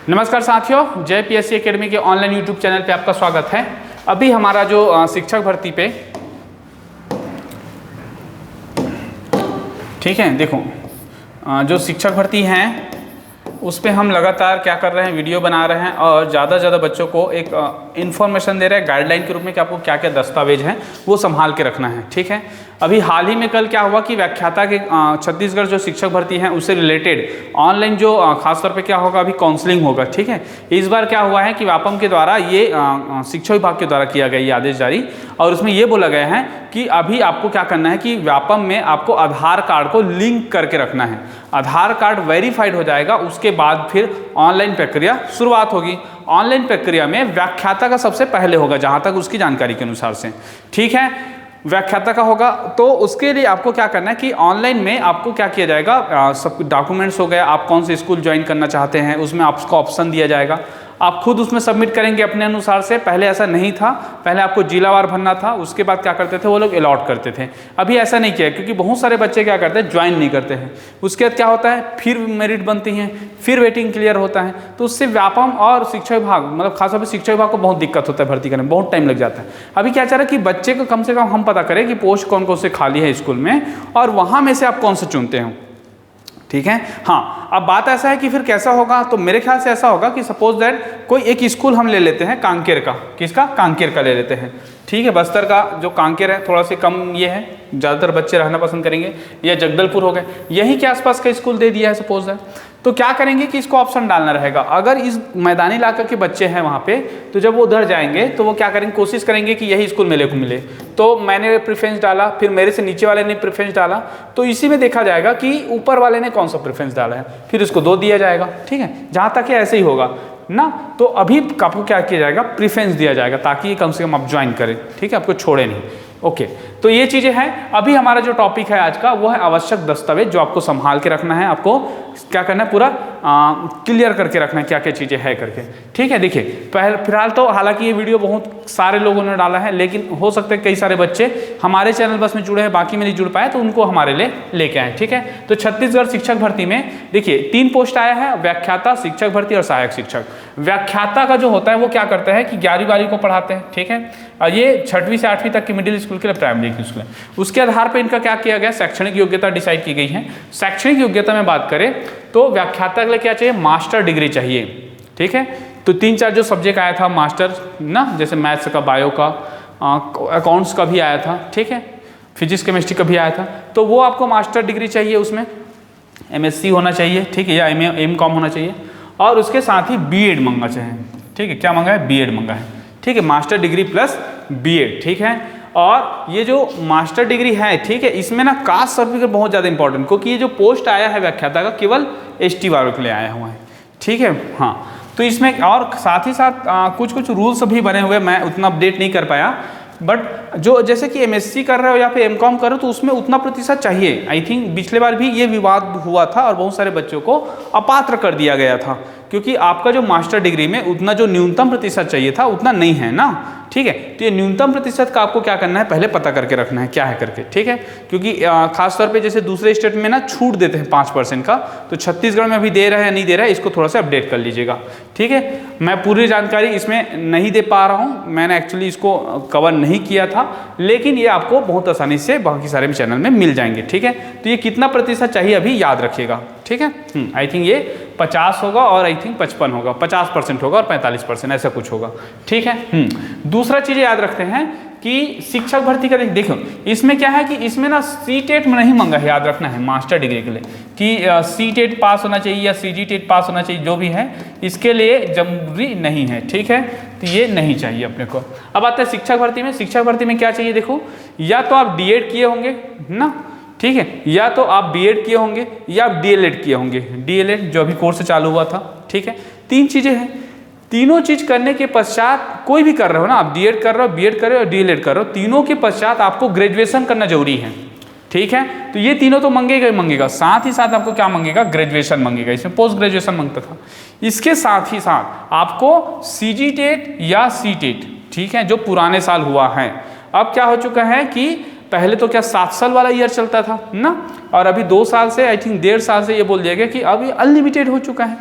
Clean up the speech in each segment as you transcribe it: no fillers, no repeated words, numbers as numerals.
नमस्कार साथियों, जय पीएससी एकेडमी के ऑनलाइन यूट्यूब चैनल पे आपका स्वागत है। अभी हमारा जो शिक्षक भर्ती पे, ठीक है, देखो जो शिक्षक भर्ती हैं उस पे हम लगातार क्या कर रहे हैं, वीडियो बना रहे हैं और ज़्यादा से ज़्यादा बच्चों को एक इन्फॉर्मेशन दे रहे हैं गाइडलाइन के रूप में कि आपको क्या क्या दस्तावेज हैं वो संभाल के रखना है। ठीक है, अभी हाल ही में कल क्या हुआ कि व्याख्याता के छत्तीसगढ़ जो शिक्षक भर्ती हैं उससे रिलेटेड ऑनलाइन जो खासतौर पे क्या होगा, अभी काउंसलिंग होगा। ठीक है, इस बार क्या हुआ है कि व्यापम के द्वारा ये शिक्षा विभाग के द्वारा किया गया ये आदेश जारी, और उसमें ये बोला गया है कि अभी आपको क्या करना है कि व्यापम में आपको आधार कार्ड को लिंक करके रखना है। आधार कार्ड वेरीफाइड हो जाएगा, उसके बाद फिर ऑनलाइन प्रक्रिया शुरुआत होगी। ऑनलाइन प्रक्रिया में व्याख्याता का सबसे पहले होगा, जहाँ तक उसकी जानकारी के अनुसार से। ठीक है, व्याख्याता का होगा, तो उसके लिए आपको क्या करना है कि ऑनलाइन में आपको क्या किया जाएगा, सब डॉक्यूमेंट्स हो गए, आप कौन से स्कूल ज्वाइन करना चाहते हैं उसमें आपको ऑप्शन दिया जाएगा, आप खुद उसमें सबमिट करेंगे अपने अनुसार से। पहले ऐसा नहीं था, पहले आपको जिलावार भरना था, उसके बाद क्या करते थे वो लोग अलॉट करते थे। अभी ऐसा नहीं किया क्योंकि बहुत सारे बच्चे क्या करते हैं, ज्वाइन नहीं करते हैं। उसके बाद क्या होता है, फिर मेरिट बनती हैं, फिर वेटिंग क्लियर होता है, तो उससे व्यापम और शिक्षा विभाग, मतलब खासतौर पर शिक्षा विभाग को बहुत दिक्कत होता है, भर्ती करने में बहुत टाइम लग जाता है। अभी क्या चाह रहा है कि बच्चे को कम से कम हम पता करें कि पोस्ट कौन कौन से खाली है स्कूल में, और वहाँ में से आप कौन से चुनते हो। ठीक है, हाँ, अब बात ऐसा है कि फिर कैसा होगा, तो मेरे ख्याल से ऐसा होगा कि सपोज दैट कोई एक स्कूल हम ले लेते हैं कांकेर का, किसका, कांकेर का ले लेते हैं। ठीक है, बस्तर का जो कांकेर है थोड़ा सा कम ये है, ज़्यादातर बच्चे रहना पसंद करेंगे, या जगदलपुर हो गए, यहीं के आसपास का स्कूल दे दिया है सपोज दैट। तो क्या करेंगे कि इसको ऑप्शन डालना रहेगा। अगर इस मैदानी इलाके के बच्चे हैं वहाँ पे, तो जब वो उधर जाएंगे तो वो क्या करेंगे, कोशिश करेंगे कि यही स्कूल मेरे को मिले। तो मैंने प्रेफरेंस डाला, फिर मेरे से नीचे वाले ने प्रेफरेंस डाला, तो इसी में देखा जाएगा कि ऊपर वाले ने कौन सा प्रेफरेंस डाला है, फिर उसको 2 दिया जाएगा। ठीक है, जहाँ तक ऐसे ही होगा ना, तो अभी आपको क्या किया जाएगा, प्रेफरेंस दिया जाएगा ताकि कम से कम आप ज्वाइन करें। ठीक है, आपको छोड़े नहीं। ओके, तो ये चीज़ें हैं। अभी हमारा जो टॉपिक है आज का वो है आवश्यक दस्तावेज, जो आपको संभाल के रखना है, आपको क्या करना है, पूरा क्लियर करके रखना है क्या क्या चीज़ें है करके। ठीक है, देखिए फिलहाल तो हालांकि ये वीडियो बहुत सारे लोगों ने डाला है, लेकिन हो सकता है कई सारे बच्चे हमारे चैनल बस में जुड़े हैं, बाकी में नहीं जुड़ पाए, तो उनको हमारे लिए लेके आए। ठीक है, तो छत्तीसगढ़ शिक्षक भर्ती में देखिए 3 पोस्ट आया है, व्याख्याता, शिक्षक भर्ती और सहायक शिक्षक। व्याख्याता का जो होता है वो क्या करता है कि 11वीं 12वीं को पढ़ाते हैं। ठीक है, और ये 6वीं से 8वीं तक की मिडिल स्कूल के लिए, प्राइमरी स्कूल है, उसके आधार पर इनका क्या किया गया, शैक्षणिक योग्यता डिसाइड की गई है। शैक्षणिक योग्यता में बात करें तो व्याख्याता के लिए क्या चाहिए, मास्टर डिग्री चाहिए। ठीक है, तो 3-4 जो सब्जेक्ट आया था मास्टर ना, जैसे मैथ्स का, बायो का, अकाउंट्स का भी आया था। ठीक है, फिजिक्स केमिस्ट्री का भी आया था, तो वो आपको मास्टर डिग्री चाहिए, उसमें MSc होना चाहिए। ठीक है, या M.Com होना चाहिए, और उसके साथ ही B.Ed मांगा चाहिए। ठीक है, क्या मांगा है, B.Ed मांगा है। ठीक है, मास्टर डिग्री प्लस B.Ed। ठीक है, और ये जो मास्टर डिग्री है, ठीक है, इसमें ना कास्ट सर्टिफिकेट बहुत ज़्यादा इंपॉर्टेंट, क्योंकि ये जो पोस्ट आया है व्याख्याता का केवल ST वालों के लिए आया हुआ है। ठीक है, हाँ, तो इसमें और साथ ही साथ कुछ रूल्स भी बने हुए, मैं उतना अपडेट नहीं कर पाया, बट जो जैसे कि MSc कर रहे हो या फिर M.Com कर रहे हो तो उसमें उतना प्रतिशत चाहिए। आई थिंक पिछले बार भी ये विवाद हुआ था और बहुत सारे बच्चों को अपात्र कर दिया गया था, क्योंकि आपका जो मास्टर डिग्री में उतना जो न्यूनतम प्रतिशत चाहिए था उतना नहीं है ना। ठीक है, तो ये न्यूनतम प्रतिशत का आपको क्या करना है, पहले पता करके रखना है क्या है करके। ठीक है, क्योंकि खासतौर पे जैसे दूसरे स्टेट में ना छूट देते हैं 5% का, तो छत्तीसगढ़ में अभी दे रहा है नहीं दे रहा है, इसको थोड़ा सा अपडेट कर लीजिएगा। ठीक है, मैं पूरी जानकारी इसमें नहीं दे पा रहा हूँ, मैंने एक्चुअली इसको कवर नहीं किया था, लेकिन ये आपको बहुत आसानी से बाकी सारे चैनल में मिल जाएंगे। ठीक है, तो ये कितना प्रतिशत चाहिए अभी याद रखिएगा। ठीक है, आई थिंक ये 50 होगा और आई थिंक 55 होगा, 50% होगा और 45% ऐसा कुछ होगा। ठीक है, दूसरा चीज़ याद रखते हैं कि शिक्षक भर्ती का देखो, इसमें क्या है कि इसमें ना CTET में नहीं मांगा है, याद रखना है मास्टर डिग्री के लिए कि CTET पास होना चाहिए या CGTET पास होना चाहिए, जो भी है इसके लिए जरूरी नहीं है। ठीक है, तो ये नहीं चाहिए अपने को। अब आते हैं शिक्षक भर्ती में। शिक्षक भर्ती में क्या चाहिए, देखो, या तो आप D.Ed किए होंगे ना, ठीक है, या तो आप B.Ed किए होंगे या आप DLED किए होंगे, DLED जो अभी कोर्स चालू हुआ था। ठीक है, 3 चीज़ें हैं, तीनों चीज़ करने के पश्चात कोई भी कर रहे हो ना, आप D.Ed कर रहे हो, B.Ed कर रहे हो और DLED कर रहे हो, तीनों के पश्चात आपको ग्रेजुएशन करना जरूरी है। ठीक है, तो ये तीनों तो मंगेगा ही मंगेगा, साथ ही साथ आपको क्या मंगेगा, ग्रेजुएशन मंगेगा, इसमें पोस्ट ग्रेजुएशन मांगता था। इसके साथ ही साथ आपको CGTET या CTET, ठीक है, जो पुराने साल हुआ है, अब क्या हो चुका है कि पहले तो क्या 7 साल वाला ईयर चलता था ना, और अभी 2 साल से आई थिंक 1.5 साल से ये बोल दिया गया कि अब ये अनलिमिटेड हो चुका है।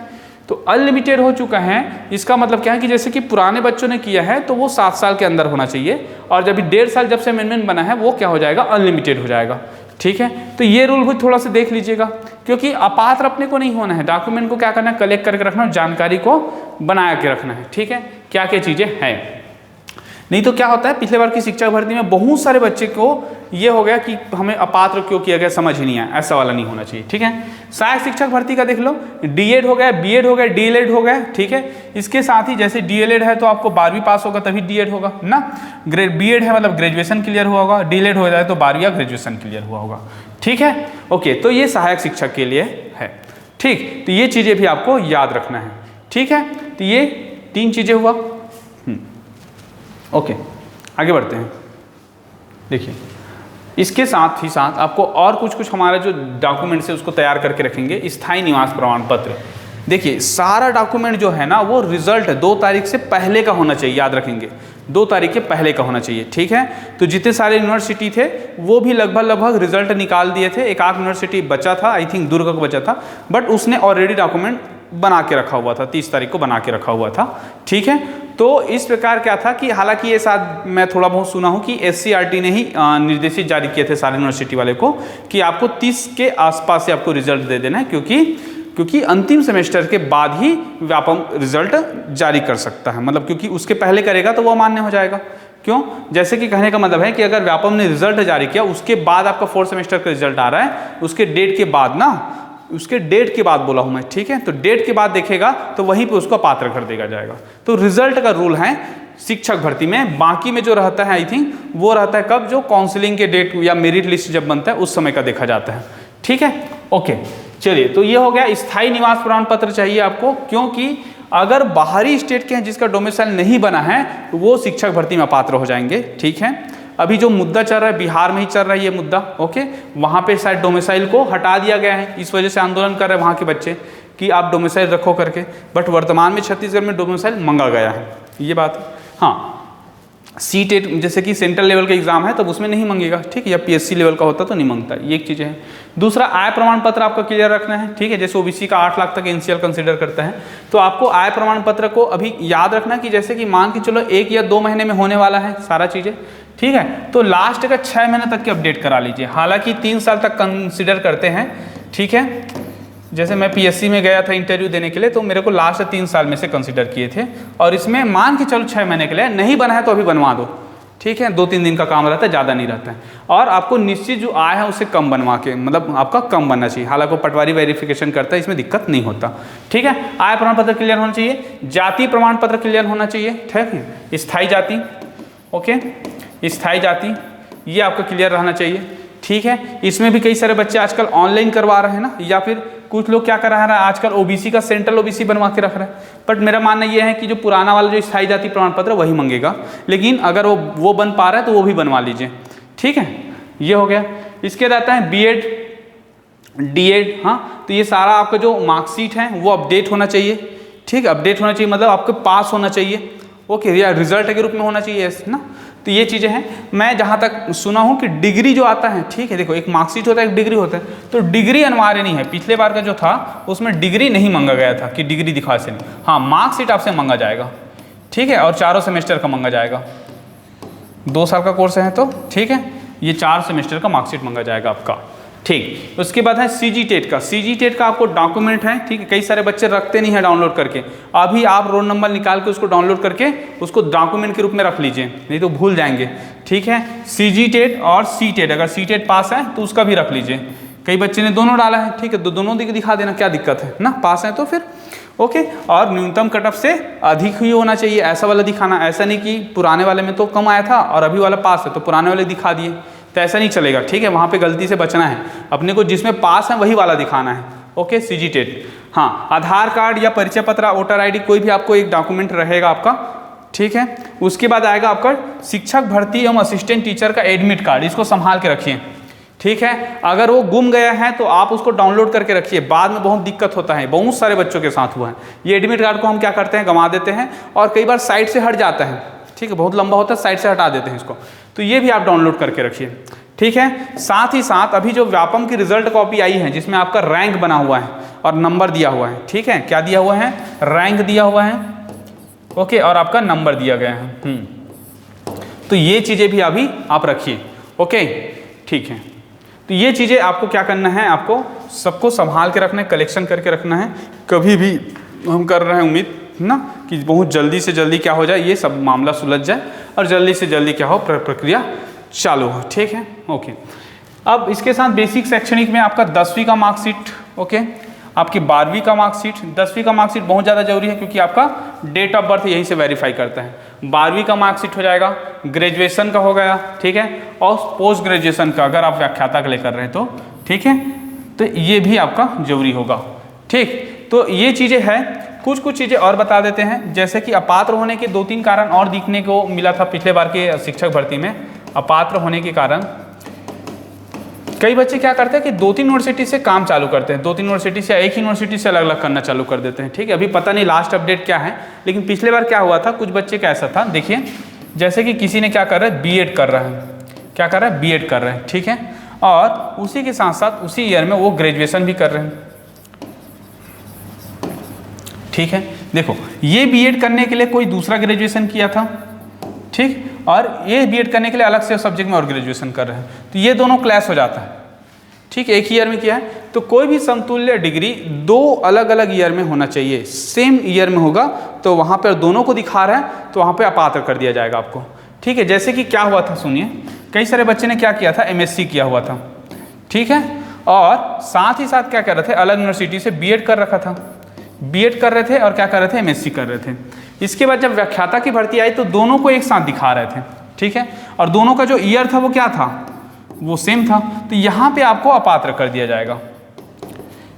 तो अनलिमिटेड हो चुका है, इसका मतलब क्या है कि जैसे कि पुराने बच्चों ने किया है तो वो 7 साल के अंदर होना चाहिए, और जब 1.5 साल जब से अमेंडमेंट बना है वो क्या हो जाएगा, अनलिमिटेड हो जाएगा। ठीक है, तो ये रूल भी थोड़ा सा देख लीजिएगा, क्योंकि अपात्र अपने को नहीं होना है, डॉक्यूमेंट को क्या करना है, कलेक्ट करके रखना, जानकारी को बना के रखना है। ठीक है, क्या क्या चीज़ें हैं, नहीं तो क्या होता है पिछले बार की शिक्षक भर्ती में बहुत सारे बच्चे को ये हो गया कि हमें अपात्र क्यों किया गया, समझ ही नहीं आया, ऐसा वाला नहीं होना चाहिए। ठीक है, सहायक शिक्षक भर्ती का देख लो, डीएड हो गया, बीएड हो गया, डीएलएड हो गया। ठीक है, इसके साथ ही जैसे डीएलएड है तो आपको 12वीं पास होगा तभी डीएड होगा ना, बीएड है मतलब ग्रेजुएशन क्लियर हुआ होगा, डीएलएड हो जाए तो 12वीं या ग्रेजुएशन क्लियर हुआ होगा। ठीक है, ओके, तो ये सहायक शिक्षक के लिए है। ठीक, तो ये चीज़ें भी आपको याद रखना है। ठीक है, तो ये 3 चीज़ें हुआ। ओके, आगे बढ़ते हैं। देखिए, इसके साथ ही साथ आपको और कुछ हमारा जो डॉक्यूमेंट्स है उसको तैयार करके रखेंगे। स्थायी निवास प्रमाण पत्र, देखिए सारा डॉक्यूमेंट जो है ना वो रिजल्ट 2 तारीख से पहले का होना चाहिए, याद रखेंगे 2 तारीख के पहले का होना चाहिए। ठीक है, तो जितने सारे यूनिवर्सिटी थे वो भी लगभग रिजल्ट निकाल दिए थे, एक आध यूनिवर्सिटी बचा था, आई थिंक दुर्ग का बचा था, बट उसने ऑलरेडी डॉक्यूमेंट बना के रखा हुआ था, 30 तारीख को बना के रखा हुआ था। ठीक है, तो इस प्रकार क्या था कि हालांकि ये साथ मैं थोड़ा बहुत सुना हूँ कि SCRT ने ही निर्देशित जारी किए थे सारे यूनिवर्सिटी वाले को कि आपको 30 के आसपास से आपको रिजल्ट दे देना है, क्योंकि अंतिम सेमेस्टर के बाद ही व्यापम रिजल्ट जारी कर सकता है, मतलब क्योंकि उसके पहले करेगा तो वो अमान्य हो जाएगा। क्यों, जैसे कि कहने का मतलब है कि अगर व्यापम ने रिजल्ट जारी किया उसके बाद आपका 4th सेमेस्टर का रिजल्ट आ रहा है, उसके डेट के बाद ना, उसके डेट के बाद बोला हूं मैं। ठीक है, तो डेट के बाद देखेगा तो वहीं पे उसको पात्र कर देगा जाएगा। तो रिजल्ट का रूल है शिक्षक भर्ती में, बाकी में जो रहता है आई थिंक वो रहता है कब, जो काउंसलिंग के डेट या मेरिट लिस्ट जब बनता है उस समय का देखा जाता है। ठीक है, ओके, चलिए, तो ये हो गया। स्थायी निवास प्रमाण पत्र चाहिए आपको, क्योंकि अगर बाहरी स्टेट के हैं जिसका डोमिसाइल नहीं बना है तो वो शिक्षक भर्ती में अपात्र हो जाएंगे। ठीक है, अभी जो मुद्दा चल रहा है बिहार में ही चल रहा है ये मुद्दा। ओके, वहाँ पे शायद डोमिसाइल को हटा दिया गया है, इस वजह से आंदोलन कर रहे हैं वहाँ के बच्चे कि आप डोमिसाइल रखो करके, बट वर्तमान में छत्तीसगढ़ में डोमिसाइल मांगा गया है, ये बात है। हाँ, CTET जैसे कि सेंट्रल लेवल का एग्जाम है तब उसमें नहीं मांगेगा। ठीक है, या PSC लेवल का होता तो नहीं मांगता, ये एक चीज़ है। दूसरा, आय प्रमाण पत्र आपका क्लियर रखना है। ठीक है, जैसे OBC का 8 लाख तक NCL कंसीडर करता है, तो आपको आय प्रमाण पत्र को अभी याद रखना कि जैसे कि मान के चलो 1 या 2 महीने में होने वाला है सारा चीज़ें। ठीक है, तो लास्ट का 6 महीने तक की अपडेट करा लीजिए, हालांकि 3 साल तक कंसिडर करते हैं। ठीक है, जैसे मैं PSC में गया था इंटरव्यू देने के लिए तो मेरे को लास्ट 3 साल में से कंसिडर किए थे, और इसमें मान के चलो 6 महीने के लिए, नहीं बना है तो अभी बनवा दो। ठीक है, 2-3 दिन का काम रहता है, ज़्यादा नहीं रहता है, और आपको निश्चित जो आय है उससे कम बनवा के, मतलब आपका कम बनना चाहिए, हालांकि पटवारी वेरिफिकेशन करता है, इसमें दिक्कत नहीं होता। ठीक है, आय प्रमाण पत्र क्लियर होना चाहिए, जाति प्रमाण पत्र क्लियर होना चाहिए। ठीक है, स्थायी जाति, ओके, स्थायी जाति ये आपका क्लियर रहना चाहिए। ठीक है, इसमें भी कई सारे बच्चे आजकल ऑनलाइन करवा रहे हैं ना, या फिर कुछ लोग क्या कर रहा है आजकल OBC का सेंट्रल OBC बनवा के रख रहे हैं, बट मेरा मानना ये है कि जो पुराना वाला जो स्थायी जाति प्रमाण पत्र वही मांगेगा, लेकिन अगर वो बन पा रहा है तो वो भी बनवा लीजिए। ठीक है, ये हो गया। इसके रहता है BEd DEd, हाँ, तो ये सारा आपका जो मार्कशीट है वो अपडेट होना चाहिए। ठीक, अपडेट होना चाहिए मतलब आपके पास होना चाहिए, ओके, या रिजल्ट के रूप में होना चाहिए ना, तो ये चीज़ें हैं। मैं जहाँ तक सुना हूँ कि डिग्री जो आता है, ठीक है, देखो एक मार्कशीट होता है, एक डिग्री होता है, तो डिग्री अनिवार्य नहीं है। पिछले बार का जो था उसमें डिग्री नहीं मांगा गया था कि डिग्री दिखा से नहीं, हाँ मार्कशीट आपसे मांगा जाएगा। ठीक है, और 4 सेमेस्टर का मांगा जाएगा, 2 साल का कोर्स है तो ठीक है, ये 4 सेमेस्टर का मार्कशीट मांगा जाएगा आपका। ठीक, उसके बाद है CGTET का। CGTET का आपको डॉक्यूमेंट है। ठीक है, कई सारे बच्चे रखते नहीं है डाउनलोड करके, अभी आप रोल नंबर निकाल के उसको डाउनलोड करके उसको डॉक्यूमेंट के रूप में रख लीजिए, नहीं तो भूल जाएंगे। ठीक है, CGTET और CTET, अगर CTET पास है तो उसका भी रख लीजिए। कई बच्चे ने दोनों डाला है, ठीक है, तो दोनों दिखा देना, क्या दिक्कत है ना, पास है तो फिर ओके। और न्यूनतम कट ऑफ से अधिक ही होना चाहिए, ऐसा वाला दिखाना, ऐसा नहीं कि पुराने वाले में तो कम आया था और अभी वाला पास है तो पुराने वाले दिखा दिए, तो ऐसा नहीं चलेगा। ठीक है, वहाँ पे गलती से बचना है, अपने को जिसमें पास है वही वाला दिखाना है। Okay, CGTET। हाँ, आधार कार्ड या परिचय पत्र, वोटर ID, कोई भी आपको एक डॉक्यूमेंट रहेगा आपका। ठीक है, उसके बाद आएगा आपका शिक्षक भर्ती एवं असिस्टेंट टीचर का एडमिट कार्ड, इसको संभाल के रखिए। ठीक है, अगर वो गुम गया है तो आप उसको डाउनलोड करके रखिए, बाद में बहुत दिक्कत होता है, बहुत सारे बच्चों के साथ हुआ है। ये एडमिट कार्ड को हम क्या करते हैं, गंवा देते हैं, और कई बार साइड से हट जाता है। ठीक है, बहुत लंबा होता है, साइड से हटा देते हैं इसको, तो ये भी आप डाउनलोड करके रखिए। ठीक है। साथ ही साथ अभी जो व्यापम की रिजल्ट कॉपी आई है जिसमें आपका रैंक बना हुआ है और नंबर दिया हुआ है, ठीक है, क्या दिया हुआ है, रैंक दिया हुआ है, ओके, और आपका नंबर दिया गया है। तो ये चीज़ें भी अभी आप रखिए, ओके, ठीक है। तो ये चीज़ें आपको क्या करना है, आपको सबको संभाल के रखना है, कलेक्शन करके रखना है। कभी भी हम कर रहे हैं उम्मीद ना कि बहुत जल्दी से जल्दी क्या हो जाए, ये सब मामला सुलझ जाए और जल्दी से जल्दी क्या हो, प्रक्रिया चालू हो, ठीक है, ओके। अब इसके साथ बेसिक शैक्षणिक में आपका 10वीं का मार्कशीट, ओके, आपकी 12वीं का मार्कशीट, 10वीं का मार्कशीट बहुत ज़्यादा जरूरी है क्योंकि आपका डेट ऑफ बर्थ यहीं से वेरीफाई करता है। 12वीं का मार्कशीट हो जाएगा, ग्रेजुएशन का हो गया, ठीक है, और पोस्ट ग्रेजुएशन का अगर आप व्याख्याता के लिए कर रहे हैं तो, ठीक है, तो ये भी आपका जरूरी होगा, ठीक। तो ये चीज़ें हैं, कुछ चीज़ें और बता देते हैं, जैसे कि अपात्र होने के 2-3 कारण और दिखने को मिला था पिछले बार के शिक्षक भर्ती में। अपात्र होने के कारण कई बच्चे क्या करते हैं कि 2-3 यूनिवर्सिटी से काम चालू करते हैं, 2-3 यूनिवर्सिटी से, एक ही यूनिवर्सिटी से अलग अलग करना चालू कर देते हैं, ठीक है। अभी पता नहीं लास्ट अपडेट क्या है, लेकिन पिछले बार क्या हुआ था, कुछ बच्चे का ऐसा था, देखिए, जैसे कि किसी ने क्या कर रहा है, बीएड कर रहा है, क्या कर रहा है, बीएड कर रहे हैं, ठीक है, और उसी के साथ साथ उसी ईयर में वो ग्रेजुएशन भी कर रहे हैं, ठीक है। देखो, ये बीएड करने के लिए कोई दूसरा ग्रेजुएशन किया था, ठीक, और ये बीएड करने के लिए अलग से सब्जेक्ट में और ग्रेजुएशन कर रहे हैं, तो ये दोनों क्लैश हो जाता है, ठीक, एक ही ईयर में किया है। तो कोई भी समतुल्य डिग्री 2 अलग अलग ईयर में होना चाहिए, सेम ईयर में होगा तो वहाँ पर दोनों को दिखा रहा है तो वहाँ पे अपात्र कर दिया जाएगा आपको, ठीक है। जैसे कि क्या हुआ था, सुनिए, कई सारे बच्चे ने क्या किया था, एमएससी किया हुआ था, ठीक है, और साथ ही साथ क्या कर रहे थे, अलग यूनिवर्सिटी से बीएड कर रखा था, बीएड कर रहे थे और क्या कर रहे थे, एमएससी कर रहे थे। इसके बाद जब व्याख्याता की भर्ती आई तो दोनों को एक साथ दिखा रहे थे, ठीक है, और दोनों का जो ईयर था वो क्या था, वो सेम था, तो यहाँ पे आपको अपात्र कर दिया जाएगा,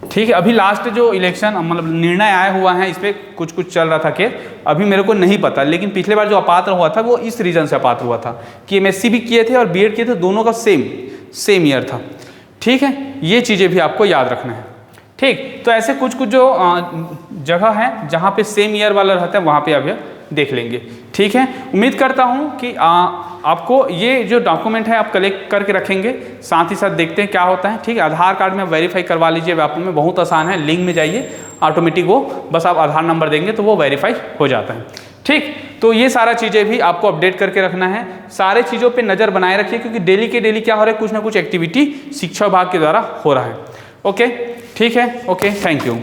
ठीक है। अभी लास्ट जो इलेक्शन मतलब निर्णय आया हुआ है, इस पर कुछ चल रहा था कि अभी मेरे को नहीं पता, लेकिन पिछले बार जो अपात्र हुआ था वो इस रीजन से अपात्र हुआ था कि एमएससी भी किए थे और बीएड किए थे, दोनों का सेम ईयर था, ठीक है। ये चीज़ें भी आपको याद रखना है, ठीक। तो ऐसे कुछ जो जगह है जहाँ पे सेम ईयर वाला रहता है वहाँ पे आप देख लेंगे, ठीक है। उम्मीद करता हूँ कि आपको ये जो डॉक्यूमेंट है आप कलेक्ट करके रखेंगे, साथ ही साथ देखते हैं क्या होता है, ठीक है। आधार कार्ड में वेरीफाई करवा लीजिए, व्यापम में बहुत आसान है, लिंक में जाइए, ऑटोमेटिक वो बस आप आधार नंबर देंगे तो वो वेरीफाई हो जाता है, ठीक। तो ये सारा चीज़ें भी आपको अपडेट करके रखना है, सारे चीज़ों पे नज़र बनाए रखिए क्योंकि डेली के डेली क्या हो रहा है, कुछ ना कुछ एक्टिविटी शिक्षा विभाग के द्वारा हो रहा है, ओके, ठीक है, ओके, थैंक यू।